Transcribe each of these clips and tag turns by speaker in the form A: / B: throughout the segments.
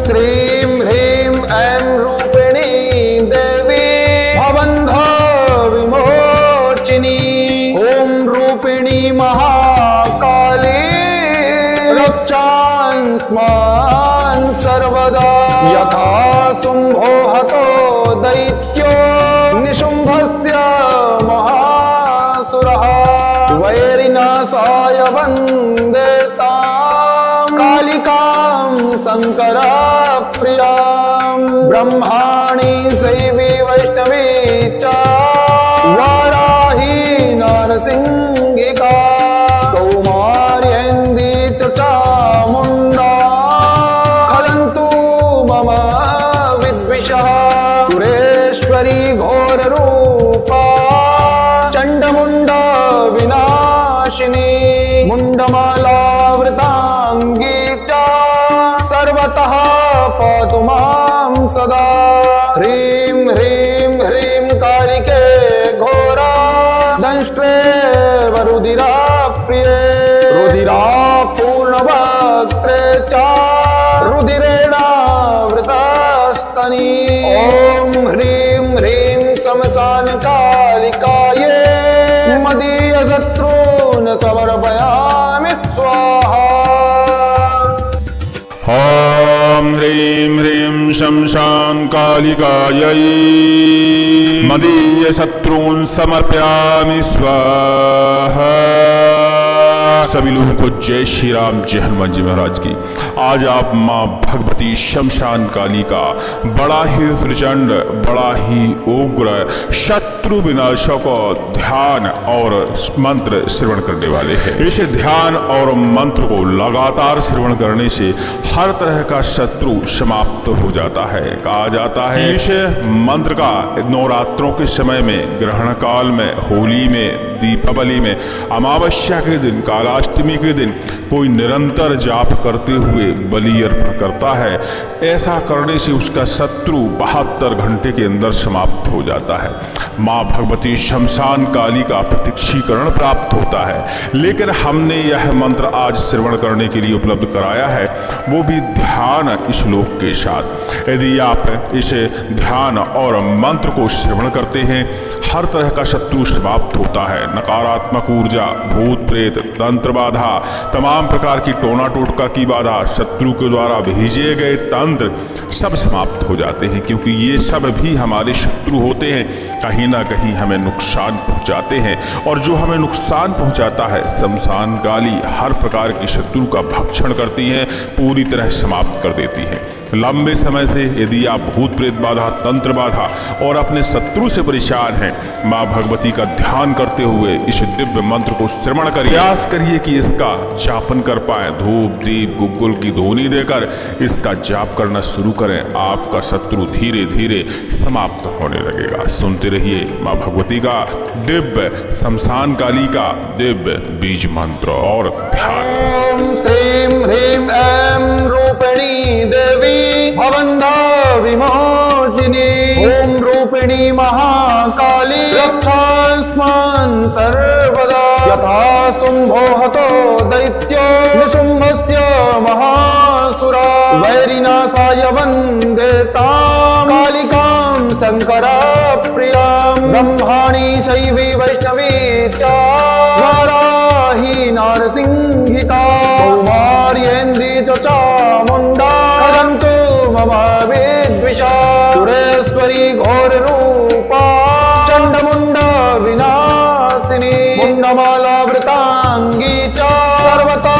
A: श्रीं ह्रीं ऐं रूपिणी देवी भवन्ध विमोचिनी। ॐ रूपिणी महाकाली रक्षांस्मान् सर्वदा। यथा शुम्भो हतो दैत्यो निशुम्भस्य महासुरः वैरिनाशाय वन्दे तां कालिकां शङ्करप्रियां। ब्रह्माणि शैवी वैष्णवी च वाराही नरसिंहिका कौमार्येन्दी च चामुण्डा खलन्तु मम विद्विषः। सुरेश्वरी घोररूपा चण्डमुण्डा विनाशिनी मुण्डमालावृताङ्गी च सर्वतः पातु मां सदा। ह्रीं ह्रीं ह्रीं कालिके घोरा दंष्ट्रे वरुधिराप्रिये रुधिरापूर्णवक्त्रे च रुधिरेणावृतस्तनी। ॐ ह्रीं ह्रीं श्मशानकालिकायै मदीयशत्रून् समर्पयामि स्वाहा।
B: ॐ ह्रीं ह्रीं श्मशानकालिकायै मदीयशत्रून् समर्पयामि स्वाहा। सभी लोगों को जय श्री राम, जय हनुमान जी महाराज की। आज आप माँ भगवती शमशान काली का बड़ा ही प्रचंड, बड़ा ही उग्र शत्रु विनाशों को ध्यान और मंत्र श्रवण करने वाले हैं। इस ध्यान और मंत्र को लगातार श्रवण करने से हर तरह का शत्रु समाप्त हो जाता है। कहा जाता है इस मंत्र का नवरात्रों के समय में, ग्रहण काल में, होली में, दीपावली में, अमावस्या के दिन, कालाष्टमी के दिन कोई निरंतर जाप करते हुए बलि अर्पण करता है। ऐसा करने से उसका शत्रु 72 घंटे के अंदर समाप्त हो जाता है। माँ भगवती शमशान काली का प्रत्यक्षीकरण प्राप्त होता है। लेकिन हमने यह मंत्र आज श्रवण करने के लिए उपलब्ध कराया है, वो भी ध्यान श्लोक के साथ। यदि आप इस ध्यान और मंत्र को श्रवण करते हैं, हर तरह का शत्रु समाप्त होता है। नकारात्मक ऊर्जा, भूत प्रेत, तंत्र बाधा, तमाम प्रकार की टोना टोटका की बाधा, शत्रु के द्वारा भेजे गए तंत्र सब समाप्त हो जाते हैं। क्योंकि ये सब भी हमारे शत्रु होते हैं, कहीं ना कहीं हमें नुकसान पहुंचाते हैं। और जो हमें नुकसान पहुंचाता है, शमशान काली हर प्रकार की शत्रु का भक्षण करती है, पूरी तरह समाप्त कर देती है। लंबे समय से यदि आप भूत प्रेत बाधा, तंत्र बाधा और अपने शत्रु से परेशान हैं, माँ भगवती का ध्यान करते हुए इस दिव्य मंत्र को श्रवण कर प्रयास करिए कि इसका जापन कर पाए। धूप दीप गुग्गुल की ध्वनि देकर इसका जाप करना शुरू करें। आपका शत्रु धीरे धीरे समाप्त होने लगेगा। सुनते रहिए माँ भगवती का दिव्य शमशान काली का दिव्य बीज मंत्र और ध्यान।
A: ओम श्रीं ह्रीं ऐं रूपिणी देवी भवन्ध विमोचिनी। ओम रूपिणी महाकाली रक्षांस्मान् सर्वदा। यथा शुम्भो हतो दैत्यो निशुम्भस्य महासुरा वैरिनाशाय वन्दे तां कालिकां शङ्करप्रियां। ब्रह्माणि शैवी वैष्णवी च वाराही नरसिंहिका कौमार्येन्दी च चामुण्डा खलन्तु मम विद्विषा। सुरेश्वरी घोररूपा चण्डमुण्डा विनाशिनी मुण्डमालावृताङ्गी च सर्वथा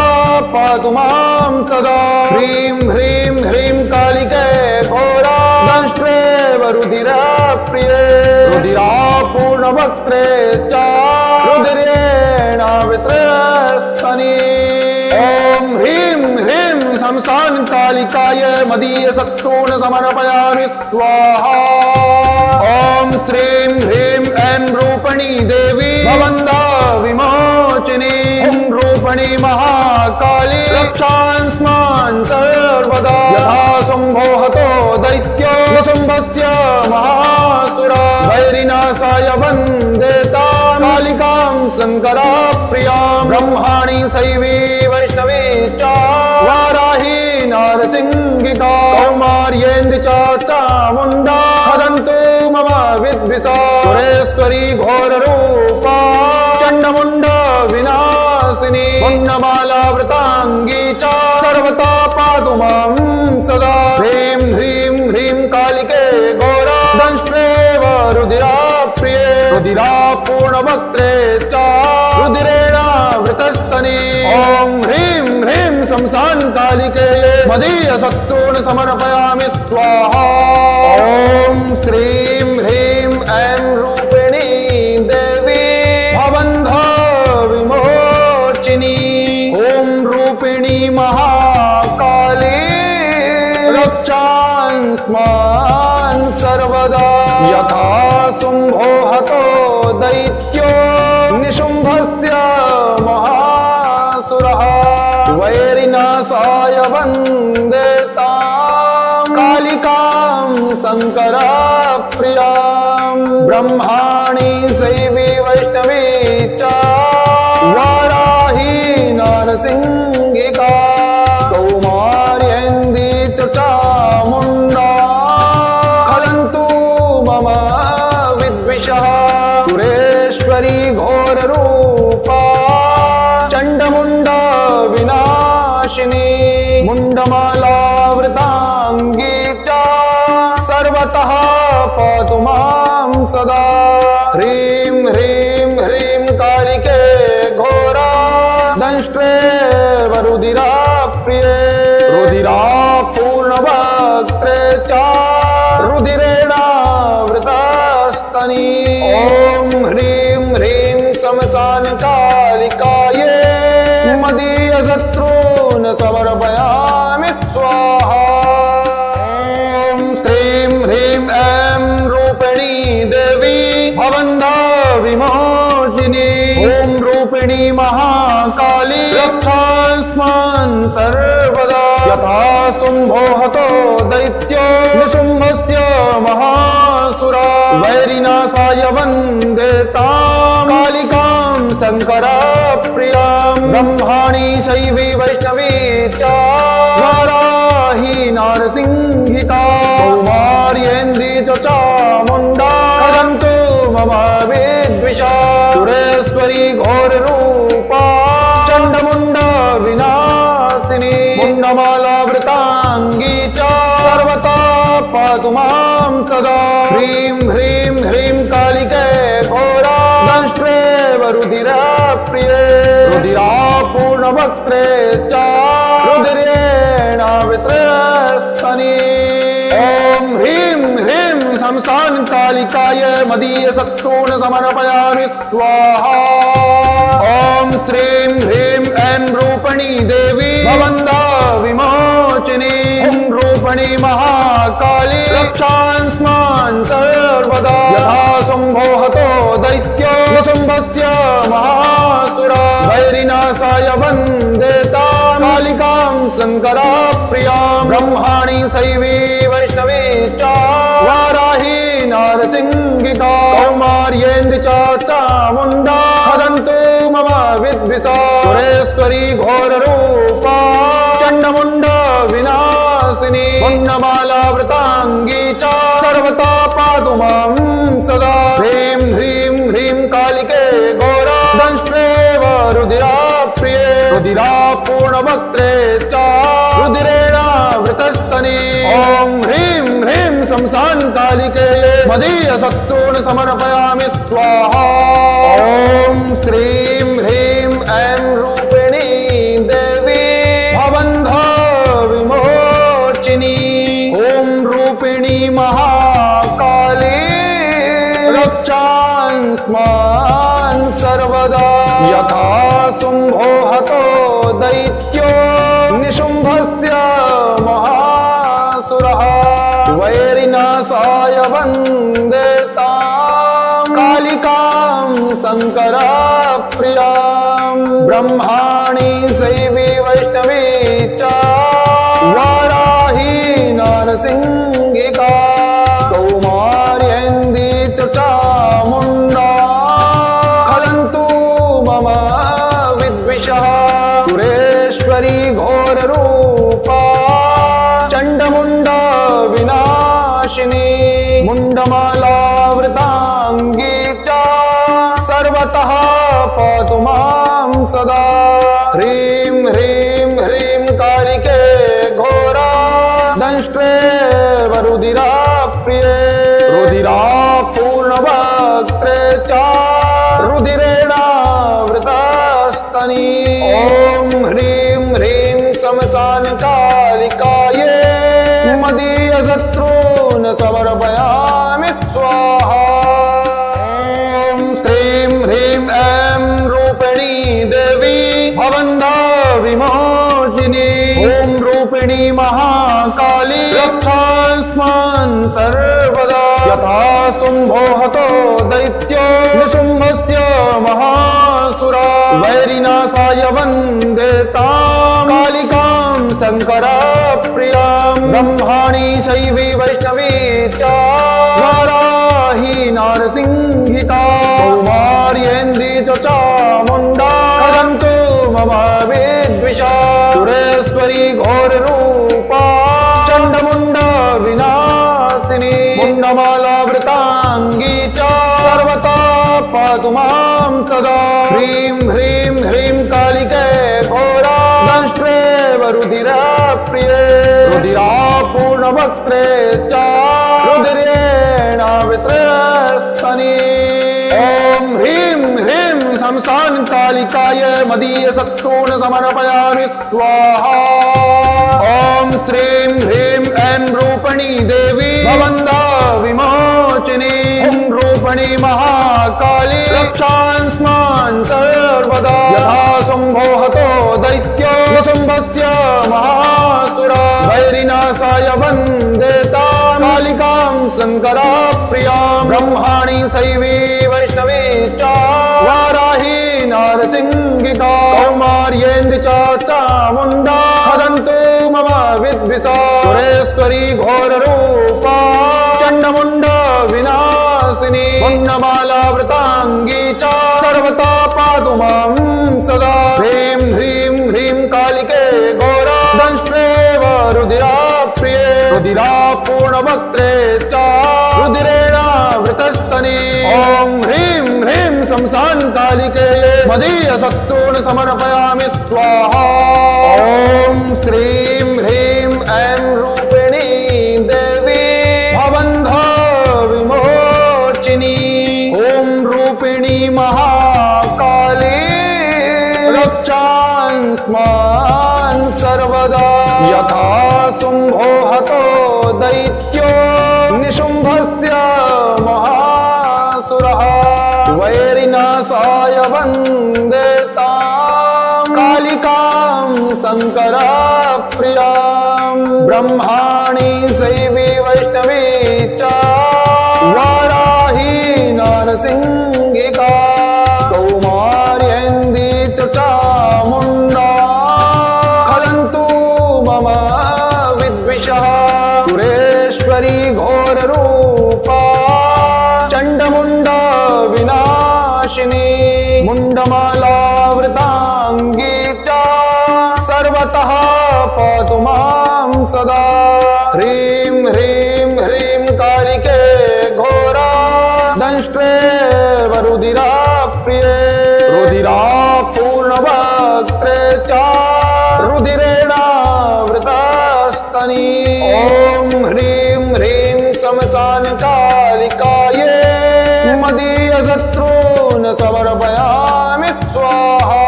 A: पातु मां सदा। ह्रीं ह्रीं ह्रीं कालिके घोरा दंष्ट्रे वरुधिराप्रिये रुधिरापूर्णवक्त्रे च रुधिरेणावृतस्तनी। ॐ ह्रीं ह्रीं शमशान कालिकाय मदीयशत्रून् समर्पयामि स्वाहा। ॐ श्रीं ह्रीं ऐं रूपिणी देवी भवन्ध विमोचिनी। ॐ रूपिणी महाकाली रक्षांस्मान् सर्वदा। यथा शुम्भो हतो दैत्यो निशुम्भस्य महासुरा वैरिनाशाय वन्दे तां कालिकां शङ्करप्रियां। ब्रह्माणि शैवी वैष्णवी च वाराही नरसिंहिका विद्विषा सुरेश्वरी घोर रूपा चंडमुंड विनाशिनी मुंडमालावृतांगी च सर्वता पातु मां सदा ह्रीं ह्रीं ह्रीं कालिके घोरा दंष्ट्रेव रुधिरा प्रिये रुधिरा पूर्णवक्त्रे च रुधिरेण वृतस्तनी ओं ह्रीं ह्रीं शमशान कालिके मदीय शत्रून् समर्पयामि स्वाहा ओं श्रीं ह्रीं ऐं रूपिणी देवी भवन्ध विमोचिनी ओं रूपिणी महाकाली रक्षांस्मान् सर्वदा यथा शुम्भो हतो दैत्यो निशुम्भस्य महासुरः वैरिनाशाय वन्दे तां कालिकां शङ्करप्रियां ब्रह्माणि शैवी वैष्णवी च वाराही नरसिंहिका कौमार्येन्दी च चामुण्डा खलन्तु मम विद्विषः सुरेश्वरी घोररूपा चण्डमुण्ड विनाशिनी मुण्डमालावृताङ्गी च सर्वतः पातु मां सदा ह्रीं ह्रीं ह्रीं कालिके घोरा दंष्ट्रेव रुधिरा प्रिये रुधिरा पूर्णवक्त्रे च रुधिरेण वृतस्तनी ओं ह्रीं ह्रीं शमशान कालिकाये मदीय शत्रून् समर्पयामि स्वाहा ओं श्रीं ह्रीं ऐं रूपिणी देवी भवन्ध विमोचिनी ओं रूपिणी महाकाली रक्षांस्मान् सर्वदा यथा शुम्भो हतो दैत्यो निशुम्भस्य महासुरा वैरिनाशाय वन्दे तां कालिकां शङ्करप्रियां ब्रह्माणि शैवी वैष्णवी च वाराही नरसिंहिका कौमार्येन्दी च चामुण्डा खलन्तु मम विद्विषा सुरेश्वरी घोररूपा चण्डमुण्ड विनाशिनी मुण्डमालावृताङ्गी च सर्वता पातु मां सदा ह्रीं ह्रीं ह्रीं कालिके घोरा दंष्ट्रेव रुधिरा प्रिये रुधिरा पूर्णवक्त्रे च रुधिरेण वृतस्तनी ओं ह्रीं ह्रीं शमशान कालिकाय मदीय शत्रून् समर्पयामि स्वाहा ओं श्रीं ह्रीं ऐं रूपिणी देवी भवन्ध विमोचिनी ओं रूपिणी महाकाली रक्षांस्मान् सर्वदा यथा शुम्भो हतो दैत्यो निशुम्भस्य महासुरा वैरिनाशाय वन्दे तां कालिकां शङ्करप्रियां ब्रह्माणि शैवी वैष्णवी च वाराही नरसिंहिका कौमार्येन्दी च चामुण्डा खलन्तु मम विद्विषा सुरेश्वरी घोररूपा चण्डमुण्ड विनाशिनी मुण्डमालावृताङ्गी च सर्वता पातु मां सदा ह्रीं ह्रीं ह्रीं कालिके घोरा दंष्ट्रेव रुधिरा प्रिये रुधिरा पूर्णवक्त्रे च रुधिरेण वृतस्तनी ओं ह्रीं ह्रीं शमशान कालिके मदीय शत्रून् समर्पयामि स्वाहा ओं श्रीं ह्रीं ऐं रूपिणी देवी भवन्ध विमोचिनी ओं रूपिणी महाकाली रक्षांस्मान् सर्वदा यथा शुम्भो हतो दैत्यो निशुम्भस्य महासुरः वैरिनाशाय वन्दे तां कालिकां शङ्करप्रियां ब्रह्माणि शैवी वैष्णवी च वाराही नरसिंहिका कौमार्येन्दी च चामुण्डा खलन्तु मम विद्विषः सुरेश्वरी घोररूपा चण्डमुण्ड विनाशिनी मुण्डमालावृता दंष्ट्रेव रुधिराप्रिये रुधिरापूर्णवक्त्रे च रुधिरेणावृतस्तनी ॐ ह्रीं ह्रीं श्मशानकालिकायै मदीयशत्रून् समर्पयामि स्वाहा ॐ श्रीं ह्रीं ऐं रूपिणी देवी भवन्धा विमोचिनी ॐ रूपिणी महाकाली रक्षास्मान् सर्वदा यथा शुम्भो हतो दैत्यो निशुम्भस्य महासुरा वैरिनाशाय वन्दे तां कालिकां शङ्करप्रियां ब्रह्माणि शैवी वैष्णवी च वाराही नारसिंहिका कौमार्येन्दी च चामुण्डा खदन्तु मम विद्विषा सुरेश्वरी घोररूपा चण्डमुण्ड विनाशिनी मुण्डमालावृताङ्गी च सर्वथा पातु मां सदा ह्रीं ह्रीं ह्रीं कालिके घोरा दंष्ट्रेव रुधिराप्रिये रुधिरापूर्णवक्त्रे च रुधिरेणावृतस्तनी ॐ ह्रीं ह्रीं श्मशान कालिकाय मदीयशत्रून् समर्पयामि स्वाहा ॐ श्रीं ह्रीं ऐं रूपिणी देवी भवन्धा विमोचिनी ॐ रूपिणी महाकाली रक्षास्मान् सर्वदा यथा शुम्भो हतो दैत्यो निशुम्भस्य महासुरा वैरिनाशाय वन्दे तां कालिकां शङ्करप्रियां ब्रह्माणि शैवी वैष्णवी च वाराही नारसिंहिका कौमार्येन्द्र च चामुण्डा खदन्तु मम विद्विषा सुरेश्वरी घोररूपा चण्डमुण्ड विनाशिनी मुण्डमालावृताङ्गी च सर्वथा पातु मां सदा ह्रीं ह्रीं ह्रीं कालिके घोरा दंष्ट्रेव रुधिराप्रिये रुधिरापूर्णवक्त्रे च रुधिरेणावृतस्तनी ॐ ह्रीं ह्रीं श्मशान कालिके मदीयशत्रून् समर्पयामि स्वाहा ॐ श्रीं ह्रीं ऐं रूपिणी देवी भवन्धा विमोचिनी ॐ रूपिणी महाकाली रक्षास्मान् सर्वदा यथा शुम्भो हतो दैत्यो निशुम्भस्य महासुरः वैरिनाशाय वन्दे तां कालिकां शङ्करप्रियां ब्रह्माणि शैवी वैष्णवी च वाराही नारसिंहिका कौमार्येन्दी च चामुण्डा खदन्तु मम विद्विषः सुरेश्वरी घोररूपा चण्डमुण्ड विनाशिनी मुण्डमालावृताङ्गी च सर्वतः पातु मां सदा ह्रीं ह्रीं ह्रीं कालिके घोरा दंष्ट्रेव रुधिराप्रिये रुधिरापूर्णवक्त्रे च रुधिरेणावृतस्तनी ॐ ह्रीं ह्रीं श्मशान कालिकायै मदीयशत्रून् समर्पयामि स्वाहा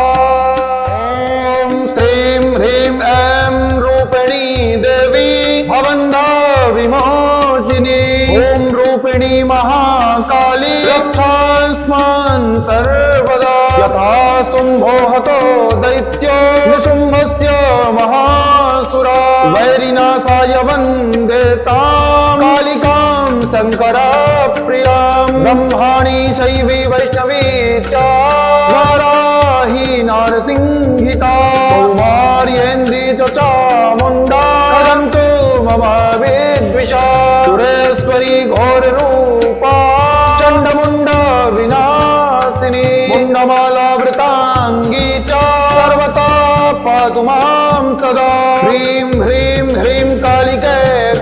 A: ॐ श्रीं ह्रीं ऐं रूपिणी देवी भवन्धा विमोचिनी ॐ रूपिणी महाकाली रक्षास्मान् सर्वदा यथा शुम्भो हतो दैत्यो निशुम्भस्य महासुरा वैरिनाशाय वन्दे तां कालिकां शङ्करप्रियां ब्रह्माणि शैवी वैष्णवी च वाराही नारसिंहिका कौमार्येन्दी च चामुण्डा खदन्तु मम विद्विषा सुरेश्वरी घोररूपा चण्डमुण्ड विनाशिनी मुण्डमालावृताङ्गी च सर्वथा पातु मां सदा ह्रीं ह्रीं ह्रीं कालिके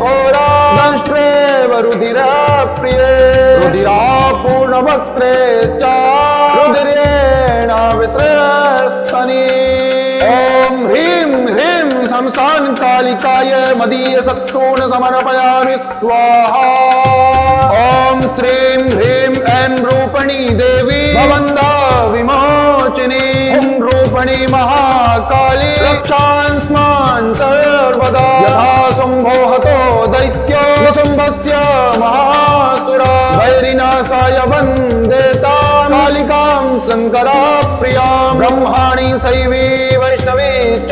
A: घोरा दंष्ट्रेव रुधिराप्रिये रुधिरापूर्णवक्त्रे च रुधिरेणावृतस्तनी ॐ ह्रीं ह्रीं श्मशान कालिकायै कालिकाय मदीय शत्रून् समर्पयामि स्वाहा। ॐ श्रीं ह्रीं ऐं रूपिणी देवी भवन्दा विमोचिनी। ॐ रूपिणी महाकाली रक्षांस्मान् सर्वदा। यथा शुम्भो हतो दैत्यो शुम्भस्य महासुरा वैरिनाशाय वन्देता कालिकां शङ्कराप्रियां। ब्रह्माणि शैवी वैष्णवी च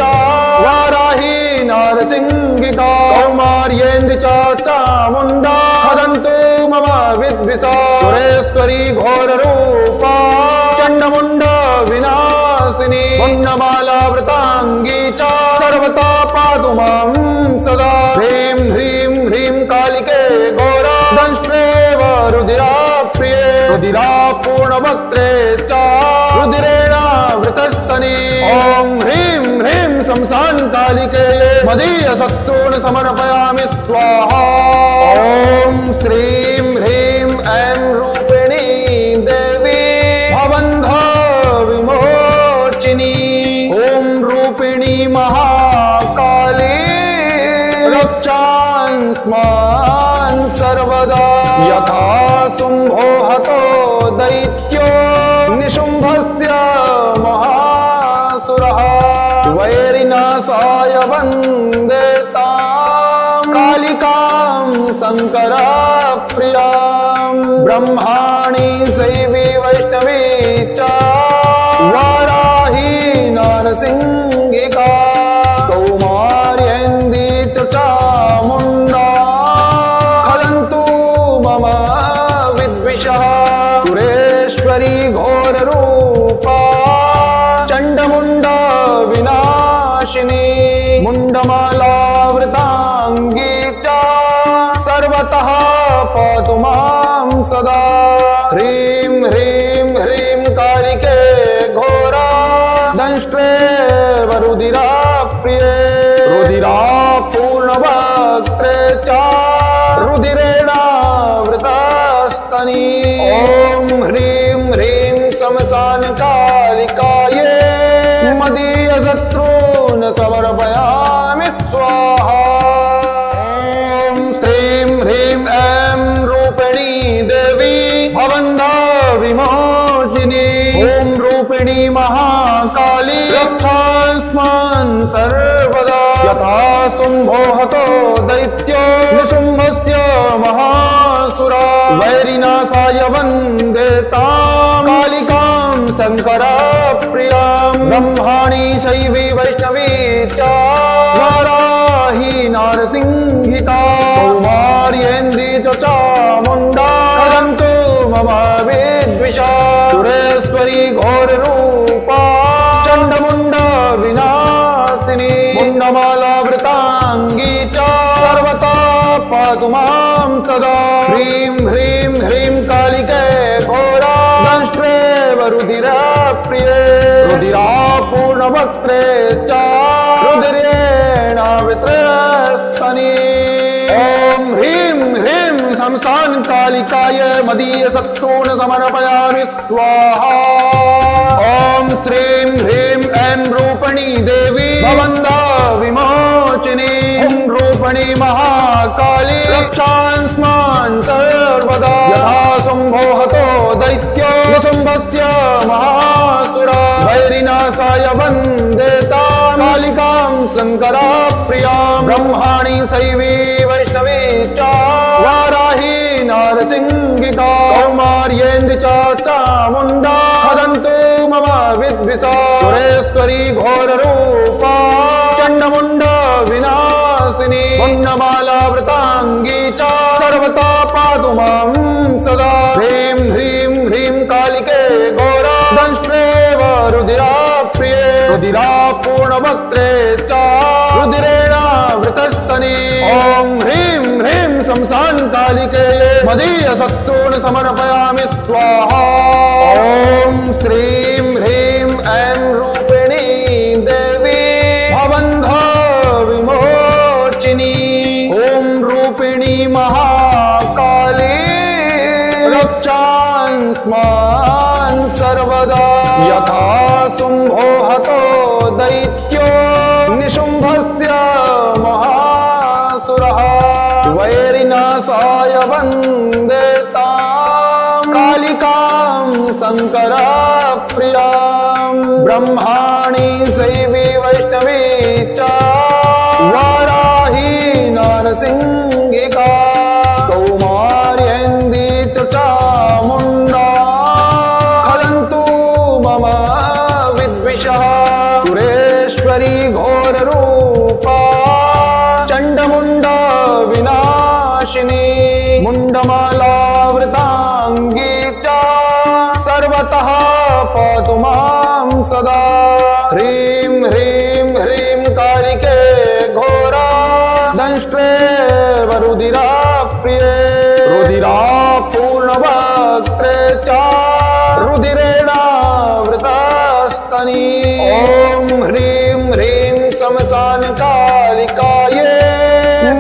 A: वाराही नारसिंहिका कौमार्येन्द्र च चामुण्डा हदन्तु मम विद्विषा। सुरेश्वरी घोररूपा चण्डमुण्ड विनाशिनी मुण्डमालावृताङ्गी च सर्वथा पातु मां सदा। ह्रीं ह्रीं ह्रीं कालिके घोरा दंष्ट्रेव रुधिराप्रिये रुधिरापूर्णवक्त्रे च रुधिरेणावृतस्तनी। ॐ ह्रीं ह्रीं शमशान कालिके मदीय शत्रून् समर्पयामि स्वाहा। ॐ श्रीं ह्रीं ऐं रूपिणी देवी भवन्ध विमोचिनी। ॐ रूपिणी महाकाली रक्षांस्मान् सर्वदा। यथा शुम्भो हतो दैत्यो निशुम्भस्य महासुरः वैरिनाशाय वन्देतां कालिकां शङ्कराप्रियां। ब्रह्माणि शैवी वैष्णवी च वाराही नारसिंहिका कौमार्येन्द्री च चामुण्डा हदन्तु मम विद्विषः। सुरेश्वरी घोररूपा चण्डमुण्ड विनाशिनी मुण्डमालावृताङ्गी च सर्वतः पातु मां सदा। ह्रीं ह्रीं ह्रीं कालिके घोरा दंष्ट्रेव रुधिराप्रिये रुधिरापूर्णवक्त्रे च रुधिरेणावृतस्तनी। ॐ ह्रीं ह्रीं शमशान कालिकाये मदीय शत्रून् समर्पयामि स्वाहा। ॐ श्रीं ह्रीं ऐं रूपिणी देवी भवन्दा विमोचिनी। ॐ रूपिणी महाकाली रक्षांस्मान् सर्वदा। यथा शुम्भो हतो दैत्यो निशुम्भस्य महासुरा वैरिनाशाय वन्देतां कालिकां शङ्कराप्रियां। ब्रह्माणि शैवी वैष्णवी च वाराही नारसिंहिका कौमार्येन्द्री च चामुण्डा हदन्तु मम विद्विषा। सुरेश्वरी घोररूपा चण्डमुण्ड विनाशिनी मुण्डमालावृताङ्गी च सर्वथा पातु मां सदा। ह्रीं ह्रीं ह्रीं कालिके घोरा दंष्ट्रेव रुधिराप्रिये रुधिरापूर्णवक्त्रे च रुधिरेणावृतस्तनी। ॐ ह्रीं ह्रीं शमशान कालिकाय मदीय शत्रून् समर्पयामि स्वाहा। ॐ श्रीं ह्रीं ऐं रूपिणी देवी भवन्दा विमोचिनी। ॐ रूपिणी महाकाली रक्षांस्मान् सर्वदा। यथा शुम्भो हतो दैत्यो शुम्भस्य महासुरा वैरिनाशाय वन्देतां कालिकां शङ्कराप्रियां। ब्रह्माणि शैवी वैष्णवी च वाराही नारसिंहिका कौमार्येन्द्र च चामुण्डा हदन्तु मम विद्विषा। सुरेश्वरी घोररूपा चण्डमुण्ड विनाशिनी मुण्डमालावृताङ्गी च सर्वथा पातु मां सदा। ह्रीं ह्रीं ह्रीं कालिके घोरा दंष्ट्रेव रुधिराप्रिये रुधिरापूर्णवक्त्रे च रुधिरेणावृतस्तनी। ॐ ह्रीं ह्रीं शमशान कालिके मदीय शत्रून् समर्पयामि स्वाहा। ॐ श्रीं ह्रीं ऐं रूपिणी देवी भवन्ध विमोचिनी। ॐ रूपिणी महाकाली रक्षांस्मान् सर्वदा। यथा शुम्भो हतो दैत्यो निशुम्भस्य महा महासुरः वैरिनाशाय वन्दे तां कालिकां शङ्करप्रियां ब्रह्माणि शैवी वैष्णवी च वाराही नरसिंहिका कौमार्येन्दी च चामुण्डा खलन्तु मम विद्विषः सुरेश्वरी घोररूपा चण्डमुण्डा विनाशिनी मुण्डमालावृताङ्गी च सर्वतः पातु मां सदा ह्रीं ह्रीं ह्रीं कालिके घोरा दंष्ट्रे वरुधिराप्रिये रुधिरापूर्णवक्त्रे च रुधिरेणावृतस्तनी ॐ ह्रीं ह्रीं श्मशानकालिकायै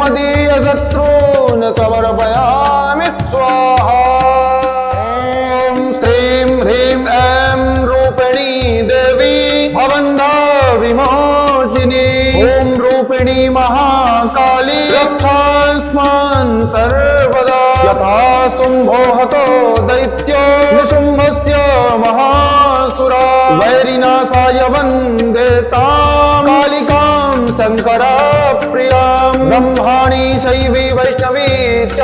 A: मदीयशत्रून् समर्पयामि स्वाहा ॐ श्रीं ह्रीं ऐं रूपिणी देवी भवन्धा विमोचिनी ॐ रूपिणी महाकाली रक्षास्मान् सर्वदा यथा शुम्भो हतो दैत्यो निशुम्भस्य महासुरा वैरिनाशाय वन्दे तां कालिकां शङ्करप्रियां ब्रह्माणि शैवी वैष्णवी च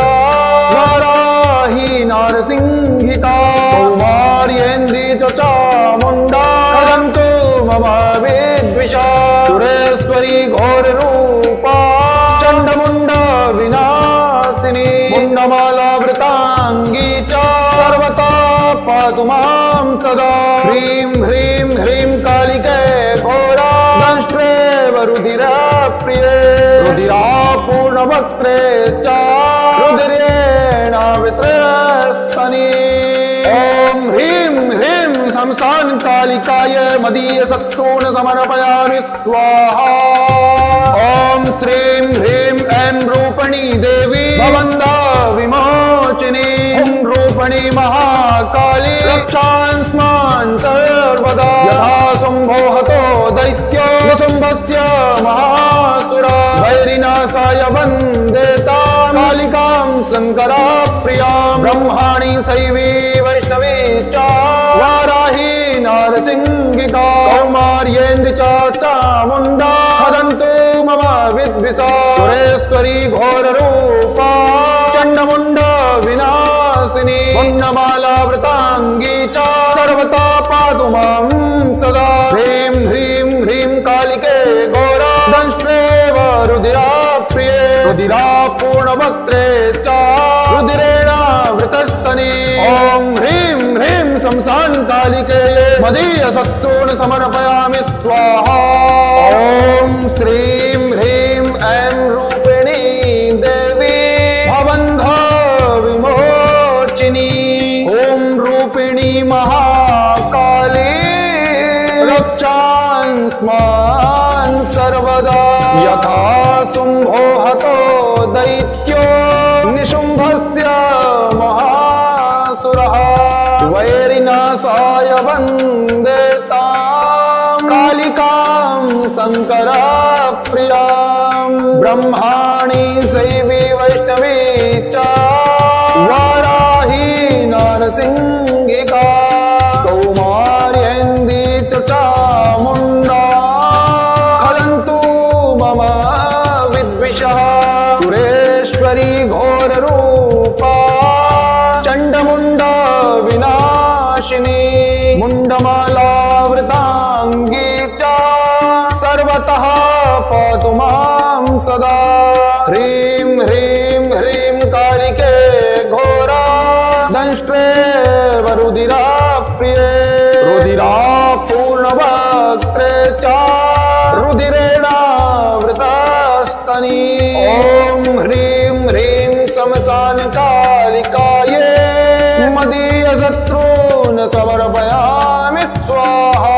A: वाराही नरसिंहिका कौमार्येन्दी च चामुण्डा खलन्तु मम विद्विषा सुरेश्वरी घोररूपा चण्डमुण्डा विनाशिनी मुण्डमालावृताङ्गी च सर्वथा पातु मां सदा ह्रीं ह्रीं ह्रीं कालिके घोरा दंष्ट्रे वरुधिराप्रिये रुधिरापूर्णवक्त्रे च रुधिरेणावृतस्तनी ॐ ह्रीं ह्रीं श्मशानकालिकाय मदीयशत्रून् समर्पयामि स्वाहा ॐ श्रीं ह्रीं ऐं रूपिणी देवी भवन्धा विमोचिनी ॐ रूपिणी महाकाली रक्षास्मान् सर्वदा यथा शुम्भो हतो दैत्यो निशुम्भस्य महासुरा वैरिनाशाय वन्दे तां कालिकां शङ्करप्रियां ब्रह्माणि शैवी वैष्णवी च वाराही नरसिंहिका कौमार्येन्द्र च चामुण्डा खलन्तु मम विद्विषा सुरेश्वरी घोररूपा चण्डमुण्डा विनाशिनी मुण्डमालावृताङ्गी च सर्वथा पातु मां सदा ह्रीं ह्रीं ह्रीं कालिके घोरा दंष्ट्रे वरुधिराप्रिये रुधिरापूर्णवक्त्रे च रुधिरेणावृतस्तनी ॐ ह्रीं ह्रीं श्मशानकालिके मदीयशत्रून् समर्पयामि स्वाहा ॐ श्रीं ह्रीं ऐं रूपिणी देवी भवन्धा विमोचिनी ॐ रूपिणी महाकाली रक्षास्मान् सर्वदा यथा शुम्भो हतो दैत्यो निशुम्भस्य महासुरः वैरिनाशाय वन्दे तां कालिकां शङ्करप्रियां ब्रह्माणि शैवी वैष्णवी च वाराही नरसिंहिका कौमार्येन्दी च चामुण्डा खलन्तु मम विद्विषः सुरेश्वरी घोररूपा चण्डमुण्डा विनाशिनी मुण्डमालावृताङ्गी च सर्वतः पातु मां सदा ह्रीं ह्रीं ह्रीं कालिके घोरा दंष्ट्रे वरुधिराप्रिये रुधिरापूर्णवक्त्रे च रुधिरेणावृतस्तनी ॐ ह्रीं ह्रीं श्मशानकालिकायै मदीयशत्रून् समर्पयामि स्वाहा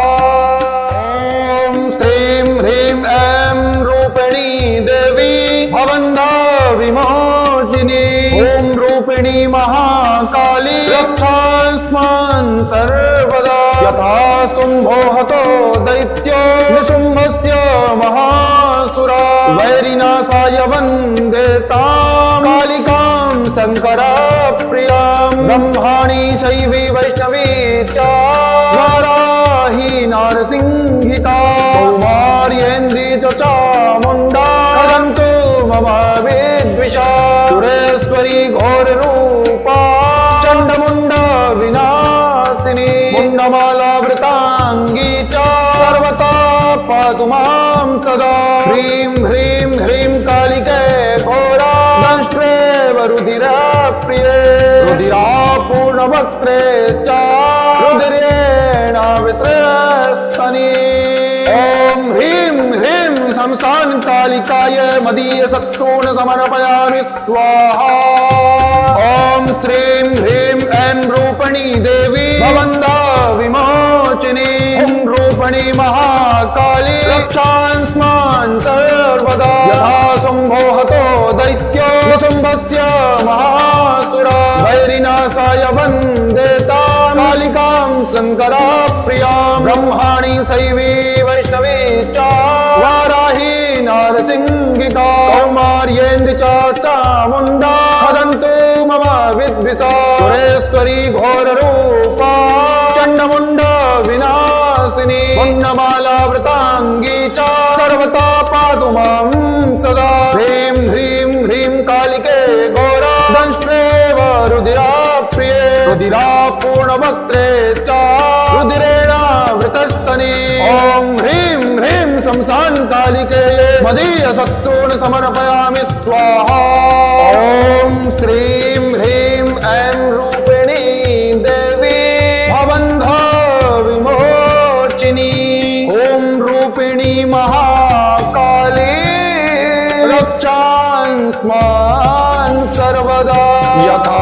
A: ॐ श्रीं ह्रीं ऐं रूपिणी देवी भवन्धा विमोचिनी ॐ रूपिणी महाकाली रक्षास्मान् सर्वदा यथा शुम्भो हतो दैत्यो निशुम्भस्य महासुरा वैरिनाशाय वन्दे वन्देतां कालिकां शंकर प्रियां ब्रह्माणि शैवी वैष्णवी च वाराही नारसिंहिका कौमार्येन्द्री च चामुण्डा वदन्तु मम विद्विषा सुरेश्वरी घोररूपा चण्डमुण्डा विनाशिनी मुण्डमालावृताङ्गी च सर्वथा पातु मां सदा ह्रीं ह्रीं ह्रीं कालिके घोरा दंष्ट्रे रुधिरप्रिये रुधिरापूर्णवक्त्रे च रुधिरेणावृतस्तनी ॐ ह्रीं ह्रीं शमशान कालिकाय मदीय शत्रून् समर्पयामि स्वाहा ॐ श्रीं ह्रीं ऐं रूपणी देवी भवन्दा विमोचिनी ॐ रूपणी महाकाली रक्षांस्मान् सर्वदा यथा शुम्भो हतो दैत्यो शुम्भस्य महासुरा वैरिनाशाय वन्देतां कालिकां शङ्करप्रियां ब्रह्माणि शैवी वैष्णवी च वाराही नारसिंहिका कौमार्येन्द्री च चामुण्डा वदन्तु मम विद्विषा सुरेश्वरी घोररूपा चण्डमुण्डा विनाशिनी मुण्डमालावृताङ्गी च सर्वथा पातु मां सदा ह्रीं ह्रीं ह्रीं कालिके घोरा दंष्ट्रे रुधिराप्रिये रुधिरापूर्णवक्त्रे च रुधिरेणावृतस्तनी ॐ ह्रीं ह्रीं शमशान कालिके मदीय शत्रून् समर्पयामि स्वाहा ॐ श्रीं ह्रीं ऐं रूपिणी देवी भवन्धा विमोचिनी ॐ रूपिणी महाकाली रक्षांस्मान् सर्वदा यथा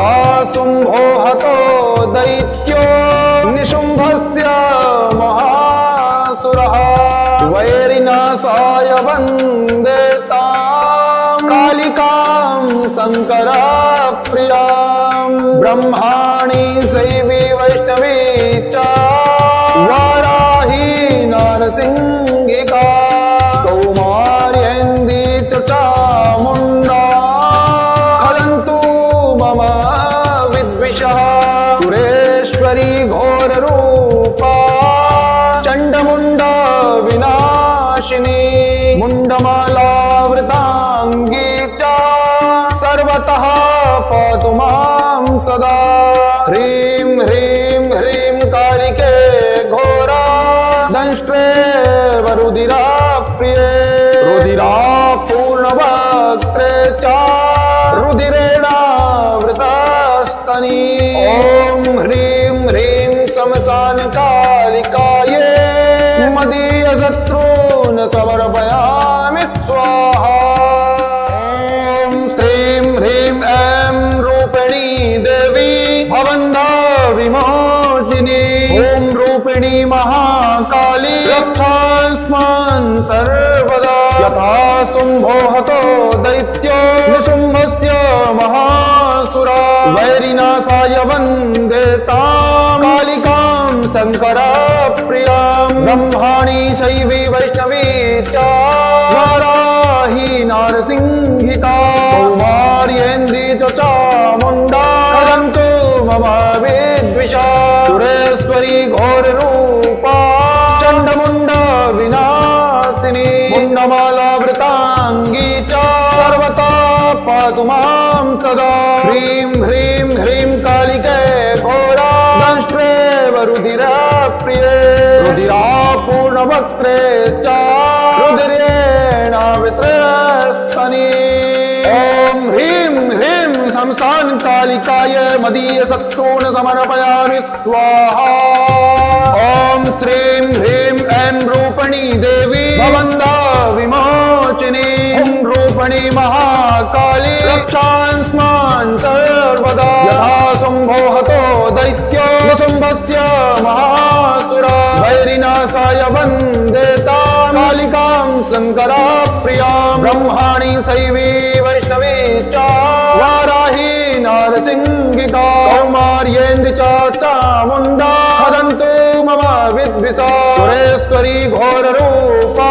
A: शुम्भो हतो दैत्यो निशुम्भस्य महासुरः वैरिनाशाय वन्देतां कालिकां शङ्करप्रियां ब्रह्माणि शैवी वैष्णवी च वाराही नारसिंहिका कौमार्येन्द्री च चामुण्डा वदन्तु मम विद्विषः सुरेश्वरी घोररूपा चण्डमुण्डा विनाशिनी मुण्डमालावृताङ्गी च सर्वतः पातु मां सदा ह्रीं ह्रीं ह्रीं कालिके घोरा दंष्ट्रे रुधिराप्रिये रुधिरापूर्णवक्त्रे च रुधिरेणावृतस्तनी ॐ ह्रीं ह्रीं शमशान कालिकाये मदीय शत्रून् समर्पयामि स्वाहा ॐ श्रीं ह्रीं ऐं रूपिणी देवी भवन्दा विमोचिनी ॐ रूपिणी महाकाली रक्षांस्मान् सर्वदा यथा शुम्भो हतो दैत्यो निशुम्भस्य महासुरा वैरिनाशाय वन्देतां कालिकां शङ्करप्रियां ब्रह्माणि शैवी वैष्णवी च वाराही नारसिंहिका कौमार्येन्द्री च चामुण्डा वदन्तु मम विद्विषा सुरेश्वरी घोररूपा चण्डमुण्डा विनाशिनी मुण्डमालावृताङ्गी च सर्वथा पातु मां सदा ह्रीं ह्रीं ह्रीं कालिके घोरा दंष्ट्रे रुधिरप्रिये रुधिरापूर्णवक्त्रे च रुधिरेणावृतस्तनी ॐ ह्रीं ह्रीं शमशान कालिकाय मदीय शत्रून् समर्पयामि स्वाहा ॐ श्रीं ह्रीं ऐं रूपिणी देवी भवन्दा विमोचिनी ॐ रूपिणी महाकाली रक्षांस्मान् सर्वदा यथा शुम्भो हतो दैत्यो शुम्भस्य महासुरा वैरिनाशाय वन्देतां कालिकां शङ्करप्रियां ब्रह्माणि शैवी वैष्णवी च वाराही नारसिंहिका कौमार्येन्द्री च चामुण्डा वदन्तु मम विद्विषा सुरेश्वरी घोररूपा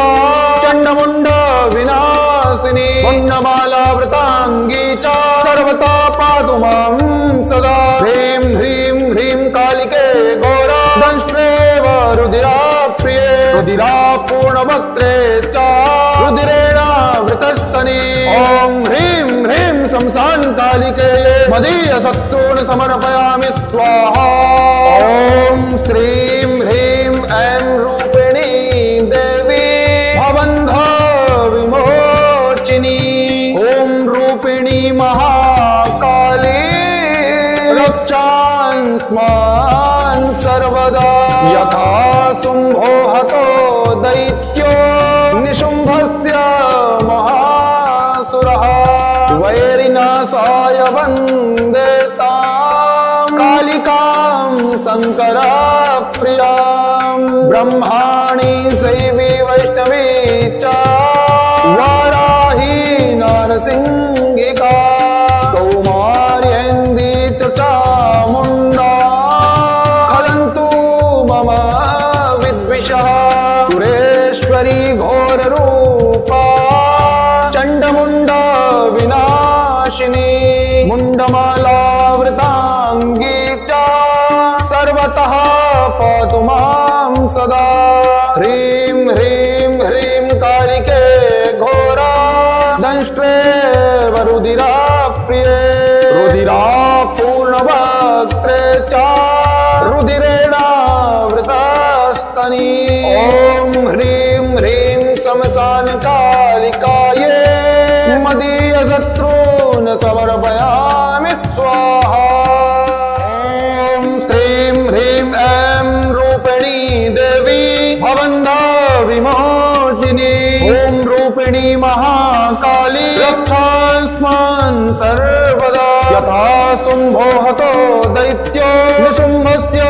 A: चण्डमुण्डा विनाशिनी मुण्डमालावृताङ्गी मां सदा ह्रीं ह्रीं ह्रीं कालिके घोरा दंष्ट्रेव रुधिराप्रिये रुधिरापूर्णवक्त्रे च रुधिरेणावृतस्तने ॐ ह्रीं ह्रीं शमशान कालिके मदीयशत्रून् समर्पयामि स्वाहा ॐ श्रीं ह्रीं ऐं रूपिणी देवी भवन्ध विमोचिनी ॐ रूपिणी महाकाली रक्षांस्मान् सर्वदा यथा शुम्भो हतो दैत्यो निशुम्भस्य महासुरः वैरिनाशाय वन्दे तां कालिकां शङ्करप्रियां ब्रह्माणि शैवी वैष्णवी च वाराही नारसिंहिका कौमार्येन्दी च चामुण्डा खलन्तु मम विद्विषः सुरेश्वरी घोररूपा चण्डमुण्डा विनाशिनी मुण्डमालावृताङ्गी च सर्वतः पातु मां सदा ह्रीं ह्रीं ह्रीं कालिके घोरा दंष्ट्रेव रुधिराप्रिये रुधिरापूर्णवक्त्रे च रुधिरेणावृतस्तनी ॐ ह्रीं ह्रीं शमशान कालिकाये मदीयशत्रून् समर्पयामि स्वाहा ॐ श्रीं ह्रीं ऐं रूपिणी देवी भवन्ध विमोचिनी ॐ रूपिणी महाकाली रक्षांस्मान् सर्वदा यथा शुम्भो हतो दैत्यो निशुम्भस्य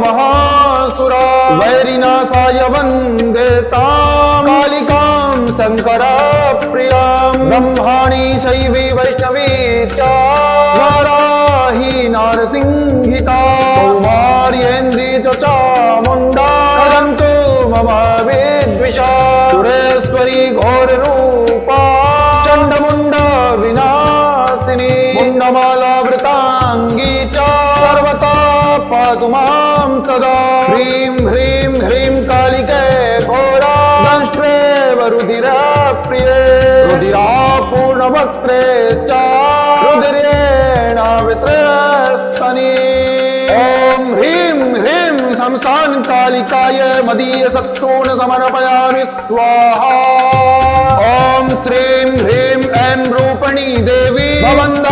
A: महासुरा वैरिनाशाय वन्दे तां कालिकां शङ्करप्रियां ब्रह्माणि शैवी वैष्णवी च वाराही नारसिंहिका कौमार्येन्दी च चामुण्डा खलन्तु मम विद्विषा सुरेश्वरी घोररूपा चण्डमुण्डा विनाशिनी मुण्डमालावृताङ्गी च सर्वथा पातु मां सदा ह्रीं ह्रीं ह्रीं कालिके घोरा दंष्ट्रेव रुधिराप्रिये रुधिरापूर्णवक्त्रे च रुधिरेणावृतस्तनी ॐ ह्रीं ह्रीं शमशान कालिकाय मदीयशत्रून् समर्पयामि स्वाहा ॐ श्रीं ह्रीं ऐं रूपिणी देवी भवन्ध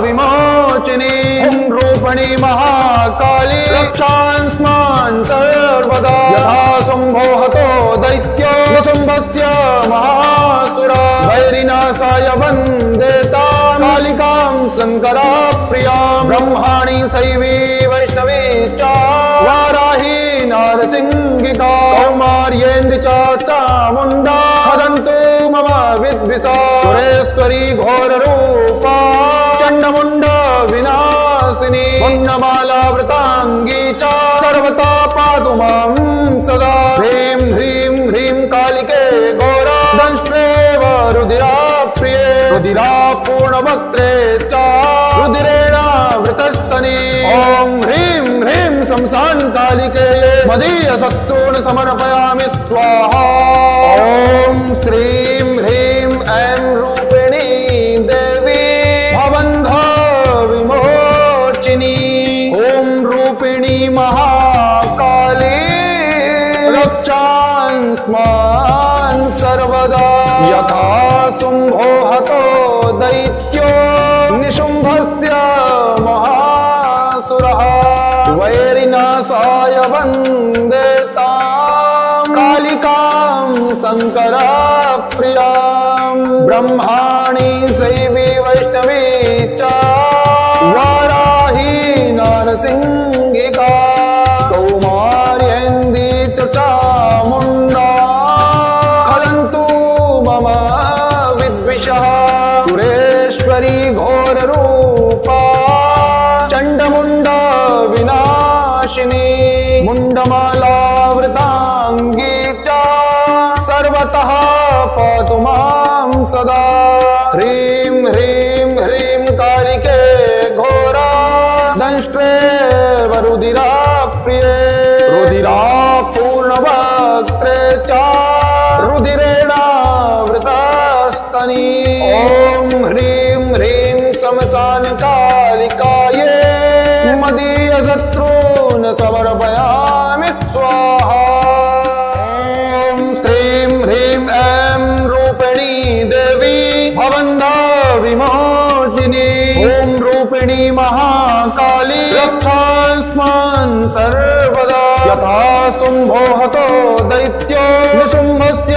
A: विमोचिनी ॐ रूपिणी महाकाली रक्षांस्मान् सर्वदा यथा शुम्भो हतो दैत्यो निशुम्भस्य महासुरा वैरिनाशाय वन्दे तां कालिकां शङ्करप्रियां ब्रह्माणि शैवी वैष्णवी च वाराही नारसिंहिका कौमार्येन्दी च चामुण्डा खलन्तु मम विद्विषा सुरेश्वरी घोररूपा चण्डमुण्डा विनाशिनी मुण्डमालावृताङ्गी च सर्वथा पातु मां सदा ह्रीं ह्रीं ह्रीं कालिके घोरा दंष्ट्रेव रुधिराप्रिये रुधिरापूर्णवक्त्रे च रुधिरेणावृतस्तनी ॐ ह्रीं ह्रीं शमशान कालिके मदीयशत्रून् समर्पयामि स्वाहा ॐ श्रीं ह्रीं ऐं रूपिणी देवी भवन्ध विमोचिनी ॐ रूपिणी महाकाली रक्षांस्मान् सर्वदा यथा शुम्भो हतो दैत्यो निशुम्भस्य महासुरः वैरिनाशाय वन्दे तां कालिकां शङ्करप्रियां ब्रह्माणि शैवी वैष्णवी च वाराही नारसिंहिका कौमार्येन्दी च चामुण्डा खलन्तु मम विद्विषः सुरेश्वरी घोररूपा चण्डमुण्डा विनाशिनी मुण्डमालावृताङ्गी च सर्वतः पातु मां सदा ह्रीं ह्रीं ह्रीं कालिके घोरा दंष्ट्रेव रुधिराप्रिये रुधिरापूर्णवक्त्रे च रुधिरेणावृतस्तनी ॐ ह्रीं ह्रीं श्मशानकालिकायै मदीयशत्रून् समर्पयामि स्वाहा ॐ श्रीं ह्रीं ऐं रूपिणी देवी भवन्दा विमोचिनी ॐ रूपिणी महाकाली रक्षास्मान् सर्वदा यथा शुम्भो हतो दैत्यो निशुम्भस्य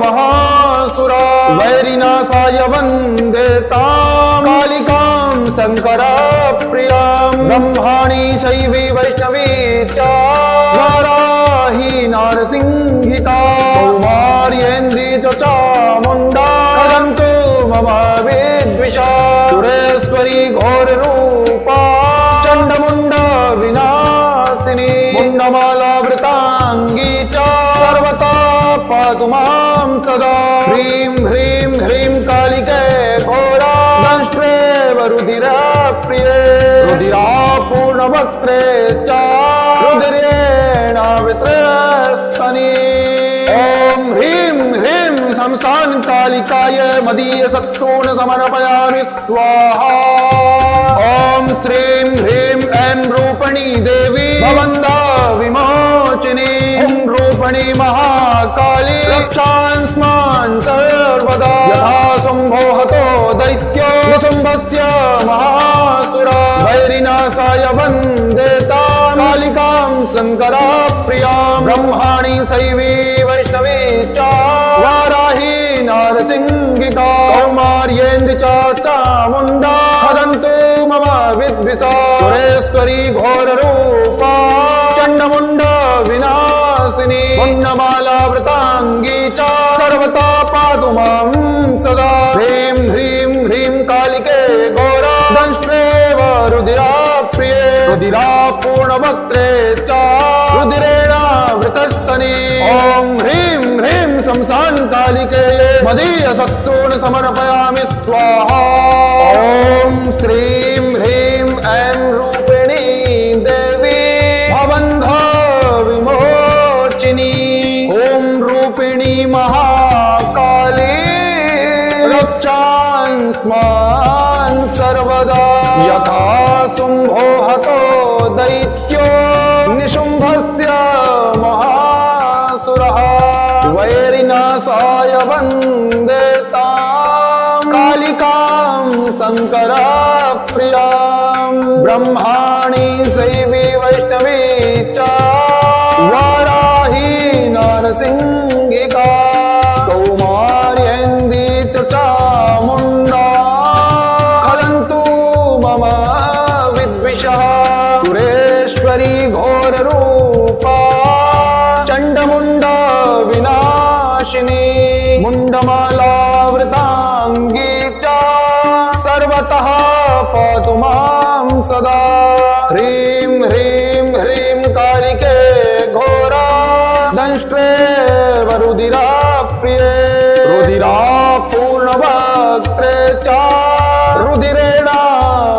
A: महासुरा वैरिनाशाय वन्दे तां कालिकां शङ्करप्रियां ब्रह्माणि शैवी वैष्णवी च वाराही नारसिंहिका कौमार्येन्दी च चामुण्डा कदन्तु मम विद्विषा सुरेश्वरी घोररूपा चण्डमुण्ड विनाशिनी मुण्डमालावृताङ्गी च सर्वथा पातु मां सदा ह्रीं ह्रीं ह्रीं कालिके घोरा दंष्ट्रेव रुधिराप्रिये रुधिरापूर्णवक्त्रे च रुधिरेणावृतस्तनी ॐ ह्रीं ह्रीं श्मशानकालिकाय मदीयशत्रून् समर्पयामि स्वाहा ॐ श्रीं ह्रीं ऐं रूपिणी देवी भवन्दा विमोचिनी ॐ रूपिणी महाकाली रक्षास्मान् सर्वदा यथा शुम्भो हतो दैत्यो निशुम्भस्य महासुरा वैरिनाशाय वन्दे तां कालिकां शङ्करप्रियां ब्रह्माणि शैवी वैष्णवी च वाराही नारसिंहिका कौमार्येन्द्र च चामुण्डा वदन्तु मम विद्विषा सुरेश्वरी घोररूपा चण्डमुण्ड विनाशिनी मुण्डमालावृताङ्गी च सर्वथा पातु मां सदा ह्रीं ह्रीं ह्रीं कालिके घोरा दंष्ट्रेव रुधिराप्रिये रुधिरापूर्णवक्त्रे च रुधिरेणावृतस्तनी ॐ ह्रीं ह्रीं श्मशानकालिके मदीयशत्रून् समर्पयामि स्वाहा ॐ श्रीं ह्रीं ऐं रूपिणी देवी भवन्धा विमोचिनी ॐ रूपिणी महाकाली रक्षास्मान् सर्वदा यथा शुम्भो हतो दैत्यो निशुम्भस्य महासुरः वैरिनाशाय वन्दे तां कालिकां शङ्करप्रियां ब्रह्माणि शैवी वैष्णवी च वाराही नारसिंहिका कौमार्येन्दी च चामुण्डा कदन्तु मम विद्विषः सुरेश्वरी घोररूपा चण्डमुण्ड विनाशिनी मुण्डमालावृताङ्गी च सर्वतः पातु मां सदा ह्रीं ह्रीं ह्रीं कालिके घोरा दंष्ट्रेव रुधिराप्रिये रुधिरापूर्णवक्त्रे च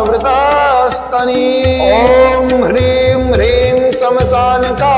A: रुधिरेणावृतस्तनी ॐ ह्रीं ह्रीं श्मशानकालिकायै